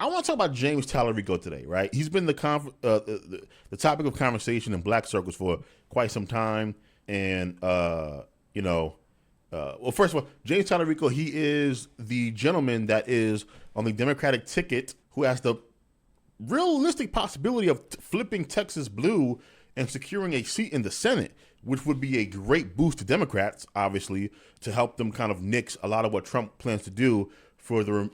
I want to talk about James Talarico today, right? He's been the topic of conversation in black circles for quite some time. And, well, first of all, James Talarico, he is the gentleman that is on the Democratic ticket who has the realistic possibility of flipping Texas blue and securing a seat in the Senate, which would be a great boost to Democrats, obviously, to help them kind of nix a lot of what Trump plans to do for the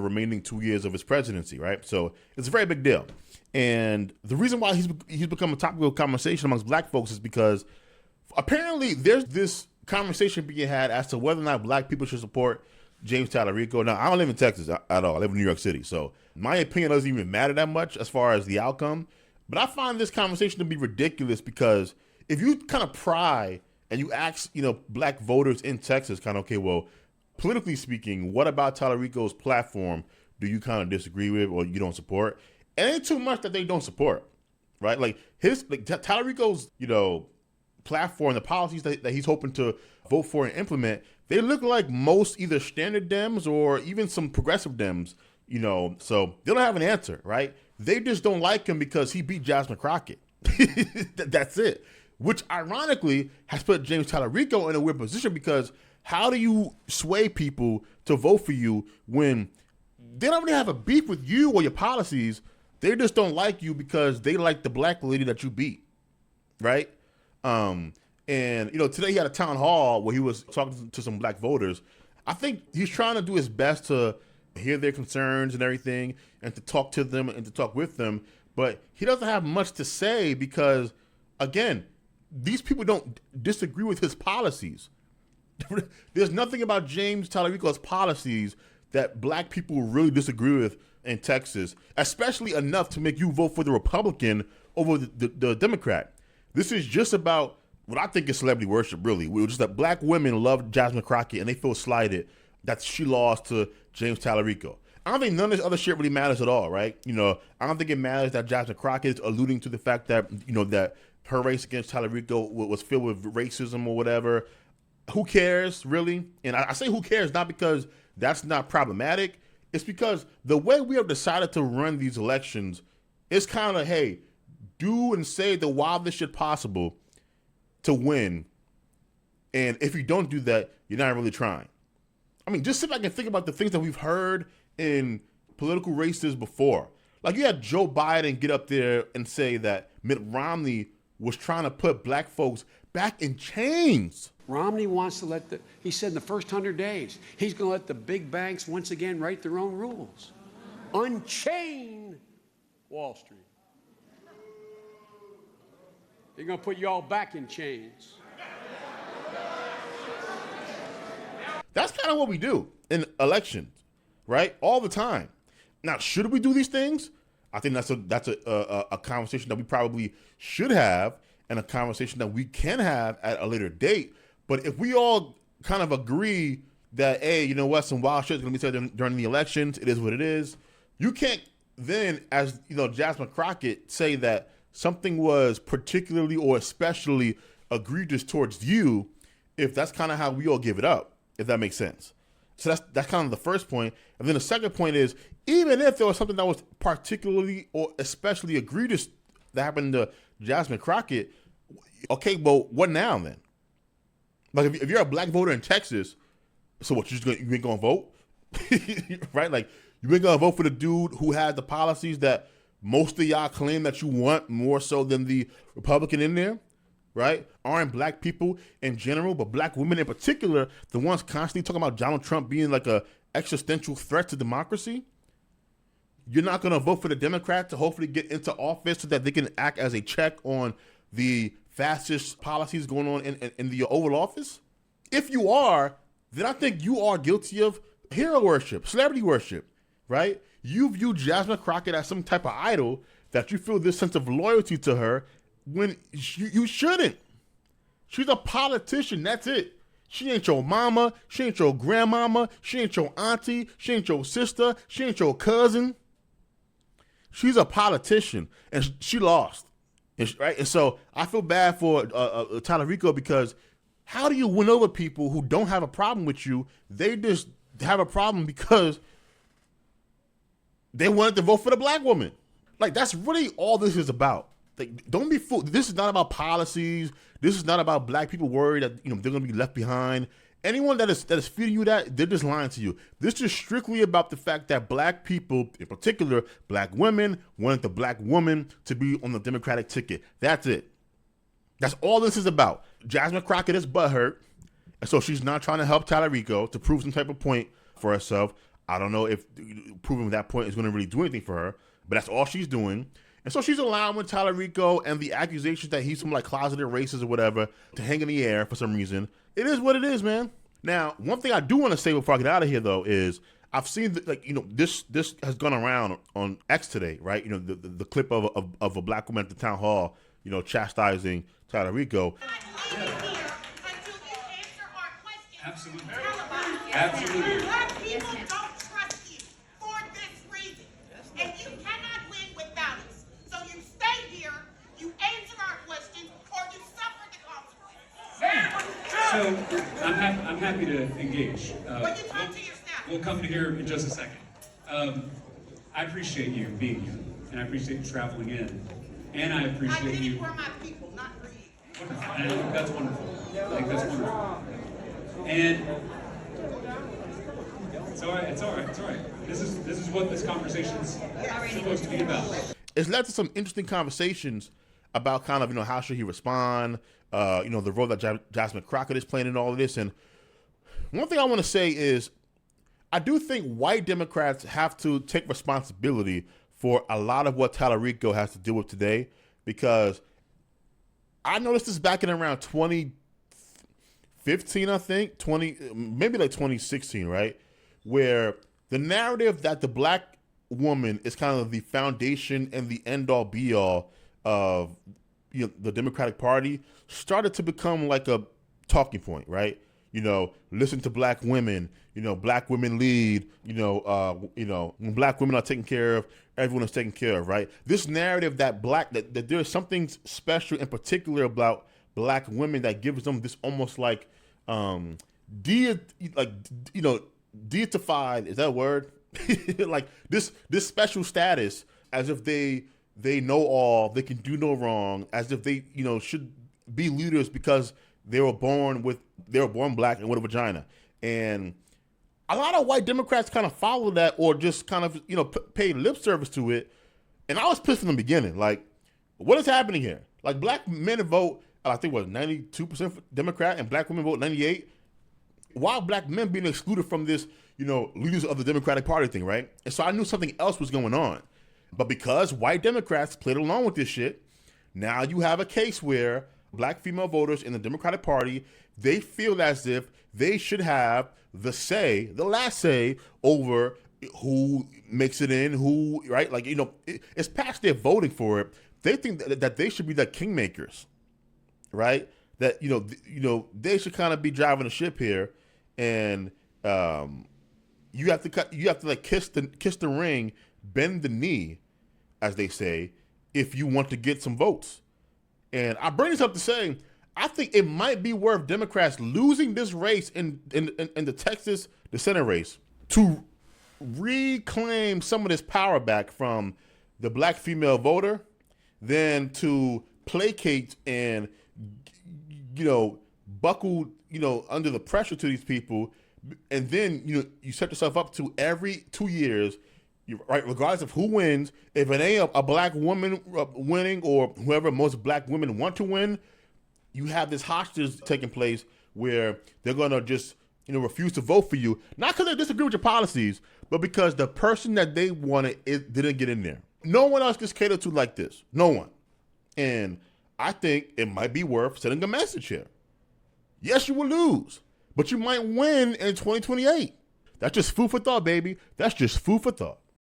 remaining 2 years of his presidency, right? So it's a very big deal. And the reason why he's become a topic of conversation amongst black folks is because apparently there's this conversation being had as to whether or not black people should support James Talarico. Now, I don't live in Texas at all. I live in New York City. So my opinion doesn't even matter that much as far as the outcome. But I find this conversation to be ridiculous because if you kind of pry and you ask, black voters in Texas kind of, okay, well, politically speaking, what about Talarico's platform do you kind of disagree with or you don't support? It ain't too much that they don't support, right? Like Talarico's, platform, the policies that he's hoping to vote for and implement, they look like most either standard Dems or even some progressive Dems, so they don't have an answer, right? They just don't like him because he beat Jasmine Crockett. That's it. Which ironically has put James Talarico in a weird position because how do you sway people to vote for you when they don't really have a beef with you or your policies? They just don't like you because they like the black lady that you beat, right? And today he had a town hall where he was talking to some black voters. I think he's trying to do his best to hear their concerns and everything and to talk to them and to talk with them. But he doesn't have much to say because, again, these people don't disagree with his policies. There's nothing about James Talarico's policies that black people really disagree with in Texas, especially enough to make you vote for the Republican over the Democrat. This is just about what I think is celebrity worship, really, which is that black women love Jasmine Crockett and they feel slighted that she lost to James Talarico. I don't think none of this other shit really matters at all, right? I don't think it matters that Jasmine Crockett is alluding to the fact that, that her race against Talarico was filled with racism or whatever. Who cares, really? And I say who cares not because that's not problematic. It's because the way we have decided to run these elections is kind of, hey, do and say the wildest shit possible to win. And if you don't do that, you're not really trying. I mean, just sit back and think about the things that we've heard in political races before. Like you had Joe Biden get up there and say that Mitt Romney was trying to put black folks back in chains. Romney wants to he said in the first 100 days, he's going to let the big banks once again write their own rules. Unchain Wall Street. They're going to put you all back in chains. That's kind of what we do in elections, right? All the time. Now, should we do these things? I think that's a conversation that we probably should have and a conversation that we can have at a later date. But if we all kind of agree that, hey, you know what, some wild shit is going to be said during the elections, it is what it is, you can't then, as Jasmine Crockett, say that something was particularly or especially egregious towards you if that's kind of how we all give it up, if that makes sense. So that's kind of the first point. And then the second point is, even if there was something that was particularly or especially egregious that happened to Jasmine Crockett, okay, well, what now then? Like if you're a black voter in Texas, so what, you ain't gonna vote? Right? Like you ain't gonna vote for the dude who has the policies that most of y'all claim that you want more so than the Republican in there, right? Aren't black people in general, but black women in particular, the ones constantly talking about Donald Trump being like a existential threat to democracy? You're not gonna vote for the Democrat to hopefully get into office so that they can act as a check on the fascist policies going on in the Oval Office? If you are, then I think you are guilty of hero worship, celebrity worship, right? You view Jasmine Crockett as some type of idol that you feel this sense of loyalty to her when you shouldn't. She's a politician, that's it. She ain't your mama, she ain't your grandmama, she ain't your auntie, she ain't your sister, she ain't your cousin. She's a politician, and she lost. Right? And so I feel bad for Talarico because how do you win over people who don't have a problem with you? They just have a problem because They wanted to vote for the black woman. Like, that's really all this is about. Like, don't be fooled. This is not about policies. This is not about black people worried that, you know, they're going to be left behind. Anyone that is feeding you that, they're just lying to you. This is strictly about the fact that black people, in particular black women, wanted the black woman to be on the Democratic ticket. That's it. That's all this is about. Jasmine Crockett is butthurt, and so she's not trying to help Talarico to prove some type of point for herself. I don't know if proving that point is going to really do anything for her, but that's all she's doing. And so she's allowing Talarico and the accusations that he's some like closeted racist or whatever to hang in the air for some reason. It is what it is, man. Now, one thing I do want to say before I get out of here, though, is I've seen this has gone around on X today, right? You know, the clip of a black woman at the town hall, you know, chastising Talarico. Absolutely. Absolutely. Black people don't trust you for this reason. And you cannot win without us. So you stay here, you answer our questions, or you suffer the consequences. So I'm happy to engage. But you talk to your staff. We'll come to here in just a second. I appreciate you being here, and I appreciate you traveling in, and I I appreciate did you. it for my people, not for you. Wonderful. And I think that's wonderful. I think that's wonderful. And it's all right. It's all right. It's all right. This is what this conversation's supposed to be about. It's led to some interesting conversations about kind of, you know, how should he respond, you know, the role that Jasmine Crockett is playing in all of this. And one thing I want to say is I do think white Democrats have to take responsibility for a lot of what Talarico has to deal with today, because I noticed this back in around 2015, I think, maybe like 2016, right? Where the narrative that the black woman is kind of the foundation and the end all be all of, you know, the Democratic Party started to become like a talking point, right? You know, listen to black women, you know, black women lead, when black women are taken care of, everyone is taken care of, right? This narrative that that there's something special in particular about black women that gives them this almost like deified, is that a word? Like this special status, as if they know all, they can do no wrong, as if they, you know, should be leaders because they were born black and with a vagina. And a lot of white Democrats kind of follow that, or just kind of, you know, pay lip service to it. And I was pissed from the beginning. Like, what is happening here? Like, black men vote, I think, 92% Democrat, and black women vote 98%. Why are black men being excluded from this, you know, leaders of the Democratic Party thing, right? And so I knew something else was going on. But because white Democrats played along with this shit, now you have a case where black female voters in the Democratic Party, they feel as if they should have the last say over who makes it in, who, right? Like, you know, it's past their voting for it. They think that they should be the kingmakers, right? That, you know, they should kind of be driving the ship here, and you have to like kiss the ring, bend the knee, as they say, if you want to get some votes. And I bring this up to say, I think it might be worth Democrats losing this race in the Senate race to reclaim some of this power back from the black female voter, than to placate and, you know, buckle, you know, under the pressure to these people. And then, you know, you set yourself up to every 2 years, right, regardless of who wins, if it ain't a black woman winning, or whoever most black women want to win, you have this hostage taking place where they're going to just, you know, refuse to vote for you, not because they disagree with your policies, but because the person that they wanted didn't get in there. No one else gets catered to like this. No one. And I think it might be worth sending a message here. Yes, you will lose, but you might win in 2028. That's just food for thought, baby. That's just food for thought.